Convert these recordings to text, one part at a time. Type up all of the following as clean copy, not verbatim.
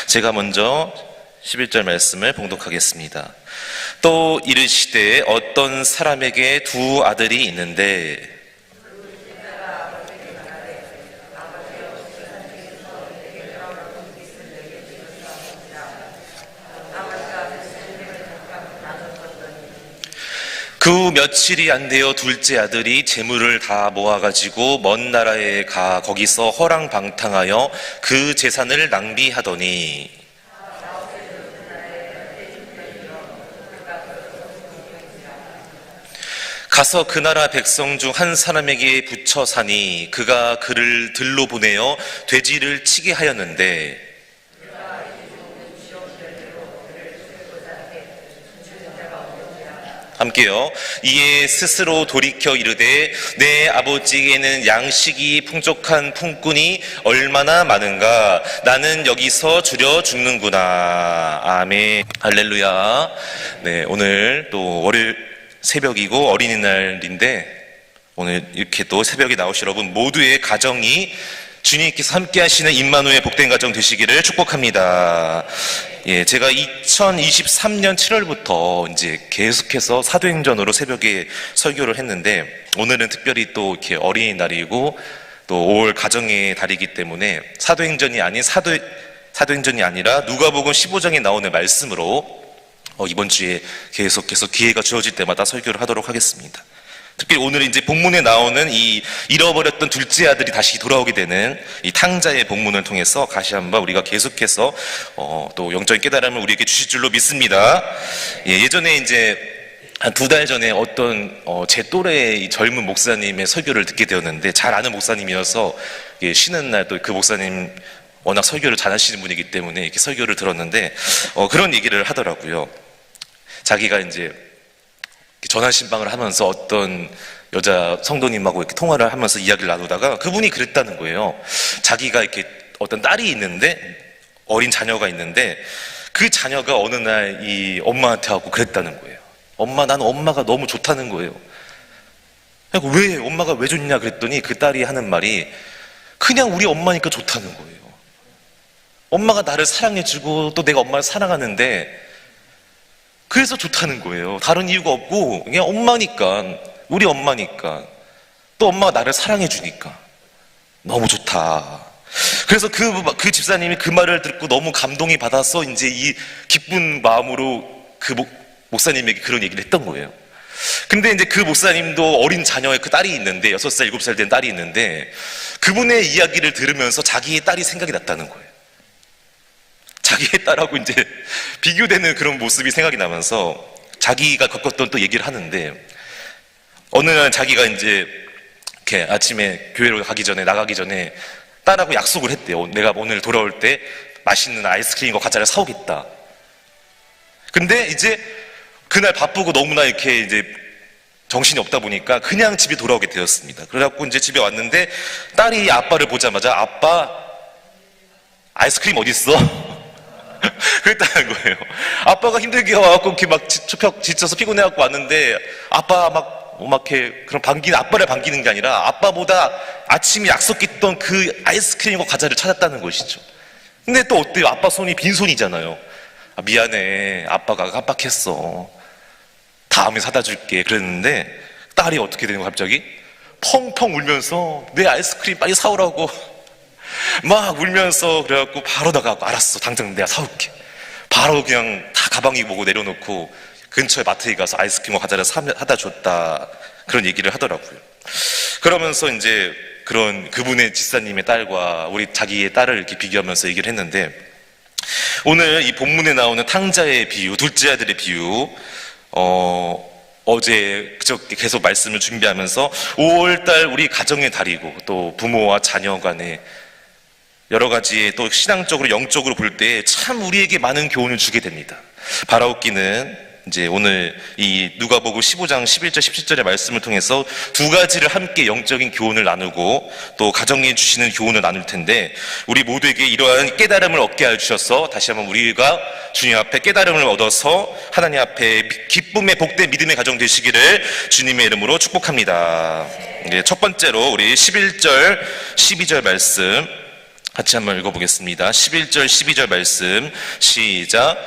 제가 먼저 11절 말씀을 봉독하겠습니다. 또 이르시되 어떤 사람에게 두 아들이 있는데 그 며칠이 안 되어 둘째 아들이 재물을 다 모아가지고 먼 나라에 가 거기서 허랑방탕하여 그 재산을 낭비하더니 가서 그 나라 백성 중 한 사람에게 붙여 사니 그가 그를 들로 보내어 돼지를 치게 하였는데 함께요. 이에 스스로 돌이켜 이르되 내 아버지에게는 양식이 풍족한 품꾼이 얼마나 많은가. 나는 여기서 줄여 죽는구나. 아멘. 할렐루야. 네, 오늘 또 월요일 새벽이고 어린이날인데 오늘 이렇게 또 새벽에 나오신 여러분 모두의 가정이 주님께서 함께 하시는 임마누엘 복된 가정 되시기를 축복합니다. 예, 제가 2023년 7월부터 이제 계속해서 사도행전으로 새벽에 설교를 했는데 오늘은 특별히 또 이렇게 어린이날이고 또 5월 가정의 달이기 때문에 사도행전이 아닌 사도행전이 아니라 누가복음 15장에 나오는 말씀으로 이번 주에 계속해서 기회가 주어질 때마다 설교를 하도록 하겠습니다. 특히 오늘 이제 본문에 나오는 이 잃어버렸던 둘째 아들이 다시 돌아오게 되는 이 탕자의 본문을 통해서 다시 한번 우리가 계속해서 또 영적인 깨달음을 우리에게 주실 줄로 믿습니다. 예전에 이제 한 2달 전에 어떤 제 또래의 젊은 목사님의 설교를 듣게 되었는데 잘 아는 목사님이어서 쉬는 날 또 그 목사님 워낙 설교를 잘 하시는 분이기 때문에 이렇게 설교를 들었는데 그런 얘기를 하더라고요. 자기가 이제 전화 신방을 하면서 어떤 여자 성도님하고 이렇게 통화를 하면서 이야기를 나누다가 그분이 그랬다는 거예요. 자기가 이렇게 어떤 딸이 있는데 어린 자녀가 있는데 그 자녀가 어느 날 이 엄마한테 하고 그랬다는 거예요. 엄마, 나는 엄마가 너무 좋다는 거예요. 왜 엄마가 왜 좋냐 그랬더니 그 딸이 하는 말이 그냥 우리 엄마니까 좋다는 거예요. 엄마가 나를 사랑해주고 또 내가 엄마를 사랑하는데 그래서 좋다는 거예요. 다른 이유가 없고 그냥 엄마니까, 우리 엄마니까, 또 엄마가 나를 사랑해 주니까 너무 좋다. 그래서 그 집사님이 그 말을 듣고 너무 감동이 받아서 이제 이 기쁜 마음으로 그 목사님에게 그런 얘기를 했던 거예요. 근데 이제 그 목사님도 어린 자녀의 그 딸이 있는데 6살, 7살 된 딸이 있는데 그분의 이야기를 들으면서 자기의 딸이 생각이 났다는 거예요. 자기의 딸하고 이제 비교되는 그런 모습이 생각이 나면서 자기가 겪었던 또 얘기를 하는데 어느 날 자기가 이제 이렇게 아침에 교회로 나가기 전에 딸하고 약속을 했대요. 내가 오늘 돌아올 때 맛있는 아이스크림과 과자를 사오겠다. 근데 이제 그날 바쁘고 너무나 이렇게 이제 정신이 없다 보니까 그냥 집에 돌아오게 되었습니다. 그래갖고 이제 집에 왔는데 딸이 아빠를 보자마자 아빠 아이스크림 어디 있어? 그랬다는 거예요. 아빠가 힘들게 와갖고 이렇게 막 지쳐서 피곤해갖고 왔는데 아빠 막 이렇게 그런 아빠를 반기는 게 아니라 아빠보다 아침에 약속했던 그 아이스크림과 과자를 찾았다는 것이죠. 근데 또 어때요? 아빠 손이 빈손이잖아요. 미안해, 아빠가 깜빡했어, 다음에 사다 줄게 그랬는데 딸이 어떻게 되는 거야? 갑자기 펑펑 울면서 내 아이스크림 빨리 사오라고 막 울면서 그래갖고 바로 나가고 알았어, 당장 내가 사올게. 바로 그냥 다 가방이 보고 내려놓고 근처에 마트에 가서 아이스크림과 과자를 사다 줬다, 그런 얘기를 하더라고요. 그러면서 이제 그분의 집사님의 딸과 우리 자기의 딸을 이렇게 비교하면서 얘기를 했는데 오늘 이 본문에 나오는 탕자의 비유, 둘째 아들의 비유, 어제 그저께 계속 말씀을 준비하면서 5월달 우리 가정의 달이고 또 부모와 자녀 간의 여러 가지 또 신앙적으로 영적으로 볼 때 참 우리에게 많은 교훈을 주게 됩니다. 바라옵기는 이제 오늘 이 누가복음 15장 11절 17절의 말씀을 통해서 두 가지를 함께 영적인 교훈을 나누고 또 가정에 주시는 교훈을 나눌 텐데 우리 모두에게 이러한 깨달음을 얻게 하여 주셔서 다시 한번 우리가 주님 앞에 깨달음을 얻어서 하나님 앞에 기쁨의 복된 믿음의 가정 되시기를 주님의 이름으로 축복합니다. 첫 번째로 우리 11절 12절 말씀 같이 한번 읽어보겠습니다. 11절 12절 말씀 시작.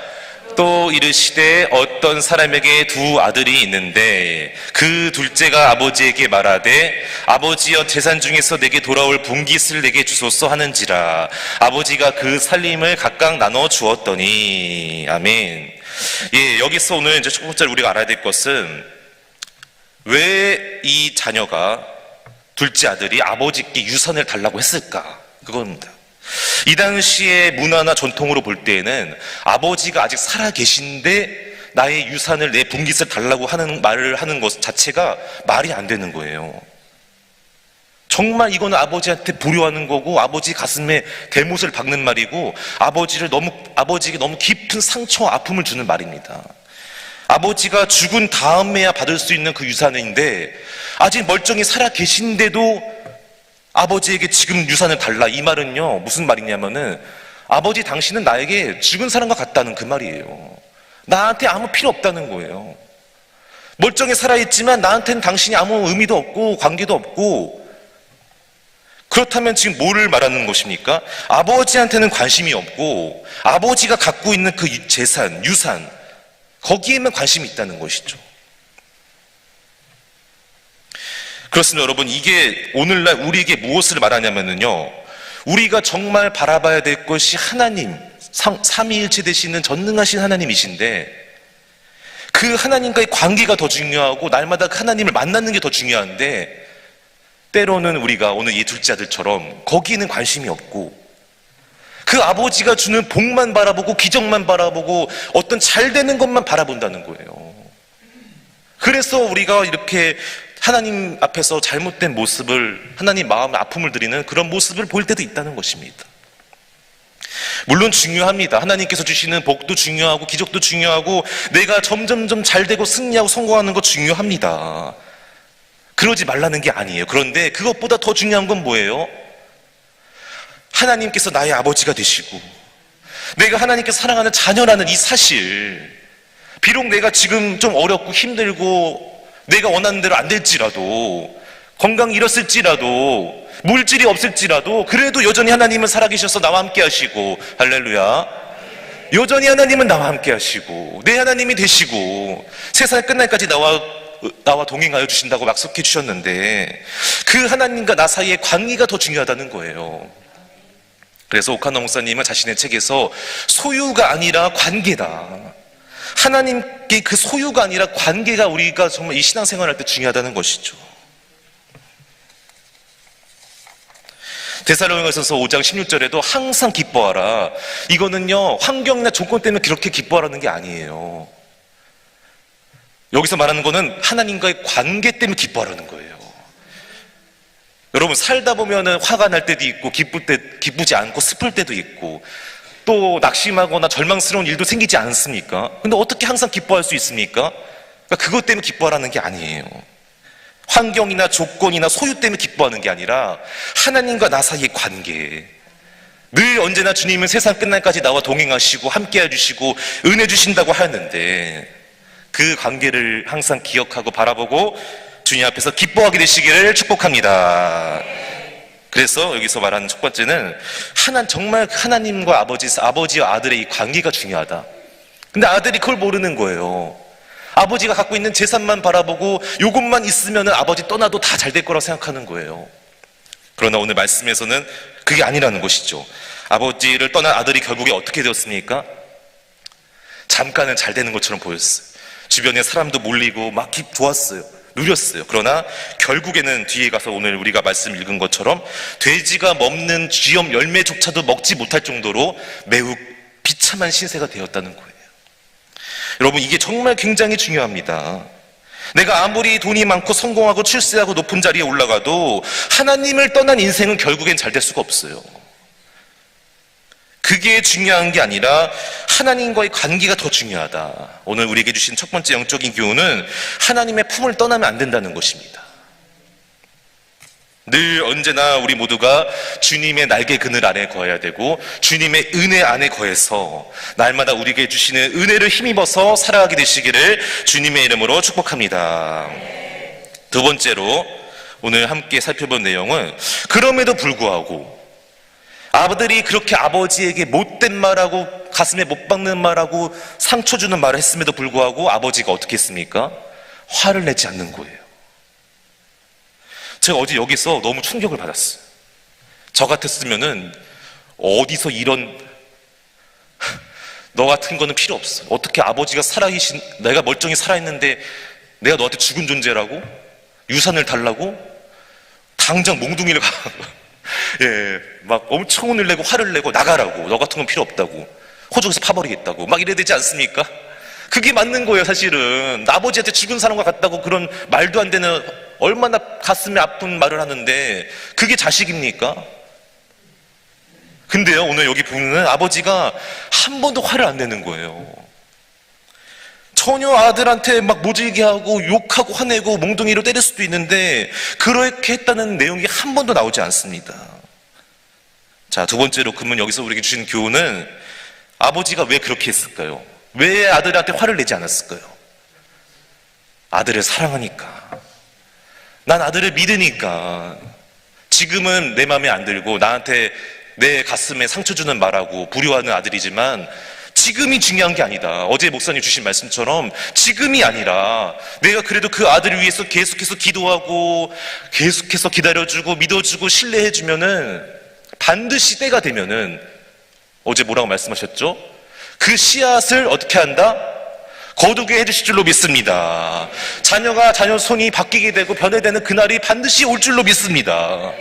또 이르시되 어떤 사람에게 두 아들이 있는데 그 둘째가 아버지에게 말하되 아버지여 재산 중에서 내게 돌아올 분깃을 내게 주소서 하는지라. 아버지가 그 살림을 각각 나눠 주었더니. 아멘. 예, 여기서 오늘 이제 첫 번째로 우리가 알아야 될 것은 왜 이 자녀가 둘째 아들이 아버지께 유산을 달라고 했을까? 그겁니다. 이 당시의 문화나 전통으로 볼 때에는 아버지가 아직 살아 계신데 나의 유산을, 내 분깃을 달라고 하는 말을 하는 것 자체가 말이 안 되는 거예요. 정말 이거는 아버지한테 불효하는 거고 아버지 가슴에 대못을 박는 말이고 아버지에게 너무 깊은 상처와 아픔을 주는 말입니다. 아버지가 죽은 다음에야 받을 수 있는 그 유산인데 아직 멀쩡히 살아 계신데도 아버지에게 지금 유산을 달라, 이 말은요 무슨 말이냐면은 아버지 당신은 나에게 죽은 사람과 같다는 그 말이에요. 나한테 아무 필요 없다는 거예요. 멀쩡히 살아있지만 나한테는 당신이 아무 의미도 없고 관계도 없고. 그렇다면 지금 뭐를 말하는 것입니까? 아버지한테는 관심이 없고 아버지가 갖고 있는 그 재산, 유산, 거기에만 관심이 있다는 것이죠. 그렇습니다. 여러분, 이게 오늘날 우리에게 무엇을 말하냐면요, 우리가 정말 바라봐야 될 것이 하나님, 삼위일체 되시는 전능하신 하나님이신데 그 하나님과의 관계가 더 중요하고 날마다 그 하나님을 만나는 게 더 중요한데 때로는 우리가 오늘 이 둘째 아들처럼 거기에는 관심이 없고 그 아버지가 주는 복만 바라보고 기적만 바라보고 어떤 잘 되는 것만 바라본다는 거예요. 그래서 우리가 이렇게 하나님 앞에서 잘못된 모습을, 하나님 마음에 아픔을 드리는 그런 모습을 보일 때도 있다는 것입니다. 물론 중요합니다. 하나님께서 주시는 복도 중요하고 기적도 중요하고 내가 점점점 잘되고 승리하고 성공하는 거 중요합니다. 그러지 말라는 게 아니에요. 그런데 그것보다 더 중요한 건 뭐예요? 하나님께서 나의 아버지가 되시고 내가 하나님께서 사랑하는 자녀라는 이 사실, 비록 내가 지금 좀 어렵고 힘들고 내가 원하는 대로 안 될지라도, 건강이 잃었을지라도, 물질이 없을지라도 그래도 여전히 하나님은 살아계셔서 나와 함께 하시고, 할렐루야, 여전히 하나님은 나와 함께 하시고 내 하나님이 되시고 세상 끝날까지 나와 동행하여 주신다고 약속해 주셨는데 그 하나님과 나 사이의 관계가 더 중요하다는 거예요. 그래서 오카노 목사님은 자신의 책에서 소유가 아니라 관계다, 하나님께 그 소유가 아니라 관계가 우리가 정말 이 신앙생활할 때 중요하다는 것이죠. 데살로니가전서 5장 16절에도 항상 기뻐하라, 이거는요 환경이나 조건 때문에 그렇게 기뻐하라는 게 아니에요. 여기서 말하는 거는 하나님과의 관계 때문에 기뻐하라는 거예요. 여러분, 살다 보면은 화가 날 때도 있고 기쁘지 않고 슬플 때도 있고 또 낙심하거나 절망스러운 일도 생기지 않습니까? 근데 어떻게 항상 기뻐할 수 있습니까? 그러니까 그것 때문에 기뻐하라는 게 아니에요. 환경이나 조건이나 소유 때문에 기뻐하는 게 아니라 하나님과 나 사이의 관계, 늘 언제나 주님은 세상 끝날까지 나와 동행하시고 함께 해주시고 은혜 주신다고 하는데 그 관계를 항상 기억하고 바라보고 주님 앞에서 기뻐하게 되시기를 축복합니다. 그래서 여기서 말하는 첫 번째는 정말 하나님과 아버지와 아들의 이 관계가 중요하다. 근데 아들이 그걸 모르는 거예요. 아버지가 갖고 있는 재산만 바라보고 요것만 있으면 아버지 떠나도 다 잘 될 거라고 생각하는 거예요. 그러나 오늘 말씀에서는 그게 아니라는 것이죠. 아버지를 떠난 아들이 결국에 어떻게 되었습니까? 잠깐은 잘 되는 것처럼 보였어요. 주변에 사람도 몰리고 막 좋았어요. 누렸어요. 그러나 결국에는 뒤에 가서 오늘 우리가 말씀 읽은 것처럼 돼지가 먹는 쥐염 열매조차도 먹지 못할 정도로 매우 비참한 신세가 되었다는 거예요. 여러분, 이게 정말 굉장히 중요합니다. 내가 아무리 돈이 많고 성공하고 출세하고 높은 자리에 올라가도 하나님을 떠난 인생은 결국엔 잘 될 수가 없어요. 그게 중요한 게 아니라 하나님과의 관계가 더 중요하다. 오늘 우리에게 주신 첫 번째 영적인 교훈은 하나님의 품을 떠나면 안 된다는 것입니다. 늘 언제나 우리 모두가 주님의 날개 그늘 아래 거해야 되고 주님의 은혜 안에 거해서 날마다 우리에게 주시는 은혜를 힘입어서 살아가게 되시기를 주님의 이름으로 축복합니다. 두 번째로 오늘 함께 살펴본 내용은 그럼에도 불구하고 아들이 그렇게 아버지에게 못된 말하고 가슴에 못 박는 말하고 상처 주는 말을 했음에도 불구하고 아버지가 어떻게 했습니까? 화를 내지 않는 거예요. 제가 어제 여기서 너무 충격을 받았어요. 저 같았으면은 어디서 이런 너 같은 거는 필요 없어. 어떻게 아버지가 살아계신, 내가 멀쩡히 살아있는데 내가 너한테 죽은 존재라고? 유산을 달라고? 당장 몽둥이를 가. 예, 막 엄청 혼을 내고 화를 내고 나가라고. 너 같은 건 필요 없다고. 호적에서 파버리겠다고. 막 이래야 되지 않습니까? 그게 맞는 거예요, 사실은. 아버지한테 죽은 사람과 같다고 그런 말도 안 되는 얼마나 가슴이 아픈 말을 하는데 그게 자식입니까? 근데요, 오늘 여기 보면은 아버지가 한 번도 화를 안 내는 거예요. 전혀 아들한테 막 모질게 하고 욕하고 화내고 몽둥이로 때릴 수도 있는데 그렇게 했다는 내용이 한 번도 나오지 않습니다. 자, 두 번째로 그러면 여기서 우리에게 주신 교훈은 아버지가 왜 그렇게 했을까요? 왜 아들한테 화를 내지 않았을까요? 아들을 사랑하니까. 난 아들을 믿으니까. 지금은 내 마음에 안 들고 나한테 내 가슴에 상처 주는 말하고 불효하는 아들이지만 지금이 중요한 게 아니다. 어제 목사님 주신 말씀처럼 지금이 아니라 내가 그래도 그 아들을 위해서 계속해서 기도하고 계속해서 기다려주고 믿어주고 신뢰해주면은 반드시 때가 되면은 어제 뭐라고 말씀하셨죠? 그 씨앗을 어떻게 한다? 거두게 해주실 줄로 믿습니다. 자녀 손이 바뀌게 되고 변해되는 그날이 반드시 올 줄로 믿습니다.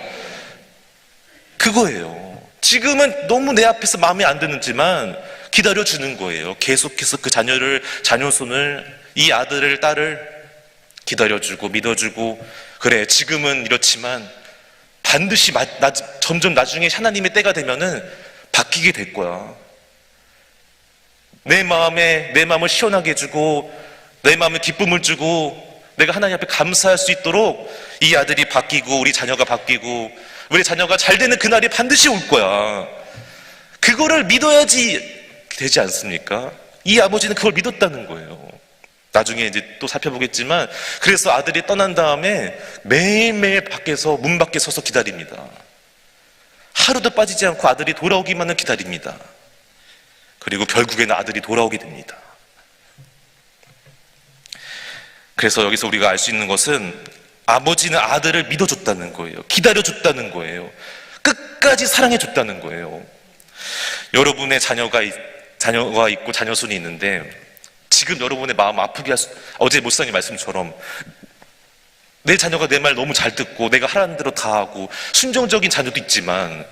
그거예요. 지금은 너무 내 앞에서 마음에 안 드는지만 기다려주는 거예요. 계속해서 그 자녀 손을, 이 아들을, 딸을 기다려주고 믿어주고, 그래 지금은 이렇지만 반드시 점점 나중에 하나님의 때가 되면은 바뀌게 될 거야. 내 마음을 시원하게 해주고 내 마음에 기쁨을 주고 내가 하나님 앞에 감사할 수 있도록 이 아들이 바뀌고 우리 자녀가 바뀌고 우리 자녀가 잘 되는 그날이 반드시 올 거야. 그거를 믿어야지 되지 않습니까? 이 아버지는 그걸 믿었다는 거예요. 나중에 이제 또 살펴보겠지만 그래서 아들이 떠난 다음에 매일매일 문 밖에 서서 기다립니다. 하루도 빠지지 않고 아들이 돌아오기만을 기다립니다. 그리고 결국에는 아들이 돌아오게 됩니다. 그래서 여기서 우리가 알 수 있는 것은 아버지는 아들을 믿어줬다는 거예요. 기다려줬다는 거예요. 끝까지 사랑해줬다는 거예요. 여러분의 자녀가 있고 자녀손이 있는데 지금 여러분의 마음 아프게 어제 목사님 말씀처럼 내 자녀가 내 말 너무 잘 듣고 내가 하라는 대로 다 하고 순종적인 자녀도 있지만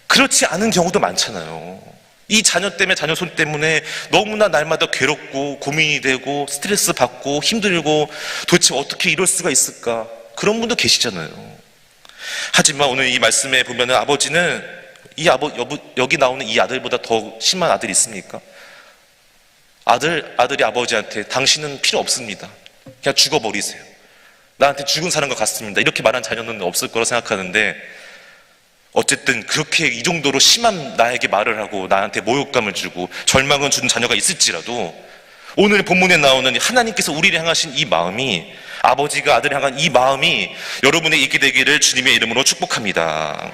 그렇지 않은 경우도 많잖아요. 이 자녀 때문에, 자녀손 때문에 너무나 날마다 괴롭고 고민이 되고 스트레스 받고 힘들고 도대체 어떻게 이럴 수가 있을까? 그런 분도 계시잖아요. 하지만 오늘 이 말씀에 보면은 아버지는 여기 나오는 이 아들보다 더 심한 아들이 있습니까? 아들이 아버지한테 당신은 필요 없습니다. 그냥 죽어버리세요. 나한테 죽은 사람과 같습니다. 이렇게 말한 자녀는 없을 거라 생각하는데 어쨌든 그렇게 이 정도로 심한 나에게 말을 하고 나한테 모욕감을 주고 절망을 주는 자녀가 있을지라도 오늘 본문에 나오는 하나님께서 우리를 향하신 이 마음이 아버지가 아들을 향한 이 마음이 여러분의 있게 되기를 주님의 이름으로 축복합니다.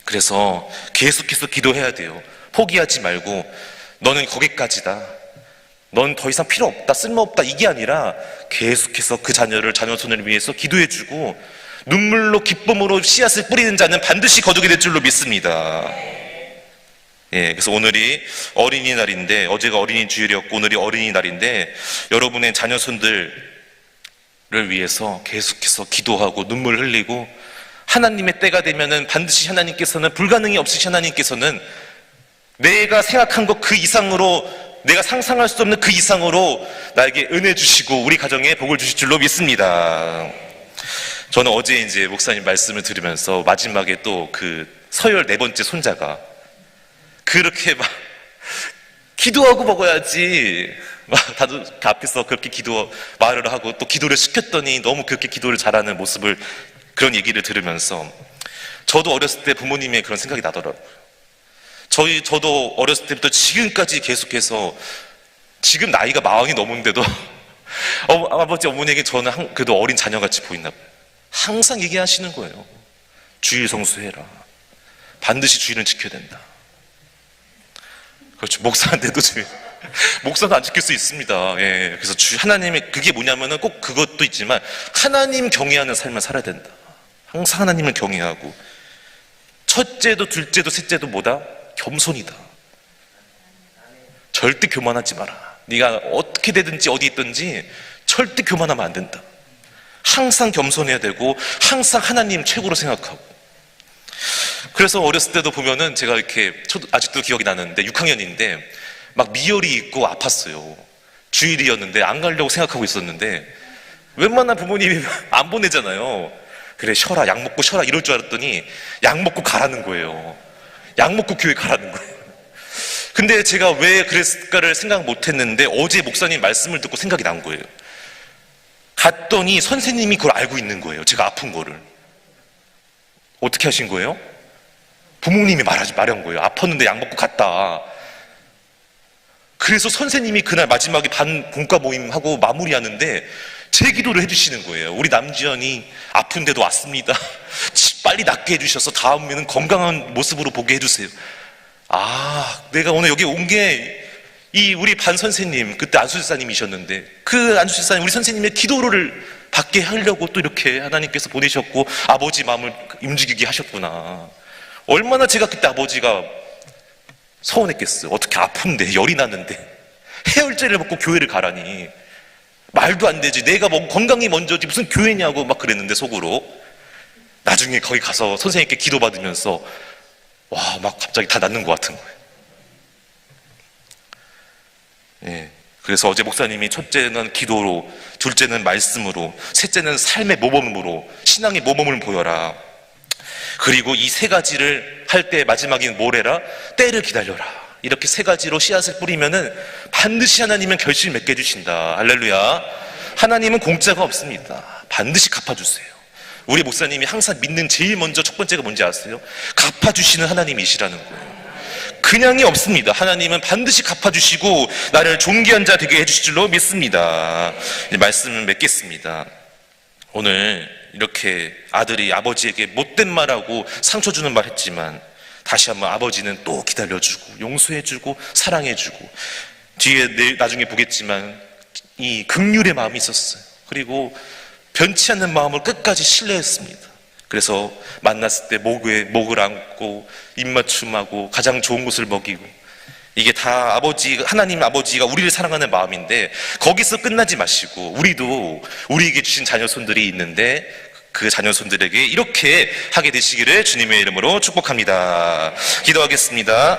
그래서 계속해서 기도해야 돼요. 포기하지 말고 너는 거기까지다. 넌 더 이상 필요 없다. 쓸모없다. 이게 아니라 계속해서 그 자녀손을 위해서 기도해주고 눈물로 기쁨으로 씨앗을 뿌리는 자는 반드시 거두게 될 줄로 믿습니다. 예, 그래서 오늘이 어린이날인데 어제가 어린이 주일이었고 오늘이 어린이날인데 여러분의 자녀손들을 위해서 계속해서 기도하고 눈물 흘리고 하나님의 때가 되면은 반드시 하나님께서는 불가능이 없으신 하나님께서는 내가 생각한 것 그 이상으로 내가 상상할 수 없는 그 이상으로 나에게 은혜 주시고 우리 가정에 복을 주실 줄로 믿습니다. 저는 어제 이제 목사님 말씀을 들으면서 마지막에 또 그 서열 4번째 손자가 그렇게 막 기도하고 먹어야지 막 다들 앞에서 그렇게 말을 하고 또 기도를 시켰더니 너무 그렇게 기도를 잘하는 모습을 그런 얘기를 들으면서 저도 어렸을 때 부모님의 그런 생각이 나더라고요. 저도 어렸을 때부터 지금까지 계속해서 지금 나이가 40이 넘은데도 아버지 어머니에게 저는 그래도 어린 자녀같이 보이나 봐요. 항상 얘기하시는 거예요. 주일 성수해라. 반드시 주의는 지켜야 된다. 그렇죠. 목사한테도 목사도 안 지킬 수 있습니다. 예. 그래서 하나님의 그게 뭐냐면은 꼭 그것도 있지만 하나님 경외하는 삶을 살아야 된다. 항상 하나님을 경외하고 첫째도 둘째도 셋째도 뭐다? 겸손이다. 절대 교만하지 마라. 네가 어떻게 되든지 어디 있든지 절대 교만하면 안 된다. 항상 겸손해야 되고 항상 하나님 최고로 생각하고. 그래서 어렸을 때도 보면은 제가 이렇게 아직도 기억이 나는데 6학년인데 막 미열이 있고 아팠어요. 주일이었는데 안 가려고 생각하고 있었는데 웬만한 부모님이 안 보내잖아요. 그래 쉬어라, 약 먹고 쉬어라 이럴 줄 알았더니 약 먹고 가라는 거예요. 약 먹고 교회 가라는 거예요. 근데 제가 왜 그랬을까를 생각 못 했는데 어제 목사님 말씀을 듣고 생각이 난 거예요. 갔더니 선생님이 그걸 알고 있는 거예요. 제가 아픈 거를. 어떻게 하신 거예요? 부모님이 말한 거예요. 아팠는데 약 먹고 갔다. 그래서 선생님이 그날 마지막에 반 본과 모임하고 마무리하는데 제 기도를 해주시는 거예요. 우리 남지연이 아픈데도 왔습니다. 빨리 낫게 해주셔서 다음에는 건강한 모습으로 보게 해주세요. 아, 내가 오늘 여기 온 게 이 우리 반 선생님, 그때 안수집사님이셨는데 그 안수집사님 우리 선생님의 기도를 받게 하려고 또 이렇게 하나님께서 보내셨고 아버지 마음을 움직이게 하셨구나. 얼마나 제가 그때 아버지가 서운했겠어요. 어떻게 아픈데 열이 나는데 해열제를 먹고 교회를 가라니. 말도 안 되지. 내가 뭐 건강이 먼저지 무슨 교회냐고 막 그랬는데 속으로. 나중에 거기 가서 선생님께 기도받으면서 와, 막 갑자기 다 낫는 것 같은 거예요. 예. 그래서 어제 목사님이 첫째는 기도로, 둘째는 말씀으로, 셋째는 삶의 모범으로, 신앙의 모범을 보여라. 그리고 이 세 가지를 할 때 마지막엔 뭘 해라? 때를 기다려라. 이렇게 세 가지로 씨앗을 뿌리면은 반드시 하나님은 결실을 맺게 해주신다. 할렐루야. 하나님은 공짜가 없습니다. 반드시 갚아주세요. 우리 목사님이 항상 믿는 제일 먼저 첫 번째가 뭔지 아세요? 갚아주시는 하나님이시라는 거예요. 그냥이 없습니다. 하나님은 반드시 갚아주시고 나를 존귀한 자 되게 해주실 줄로 믿습니다. 말씀을 맺겠습니다. 오늘 이렇게 아들이 아버지에게 못된 말하고 상처 주는 말 했지만 다시 한번 아버지는 또 기다려주고 용서해주고 사랑해주고 뒤에 나중에 보겠지만 이 긍휼의 마음이 있었어요. 그리고 변치 않는 마음을 끝까지 신뢰했습니다. 그래서 만났을 때 목을 안고 입맞춤하고 가장 좋은 것을 먹이고 이게 다 하나님 아버지가 우리를 사랑하는 마음인데 거기서 끝나지 마시고 우리도 우리에게 주신 자녀손들이 있는데 그 자녀손들에게 이렇게 하게 되시기를 주님의 이름으로 축복합니다. 기도하겠습니다.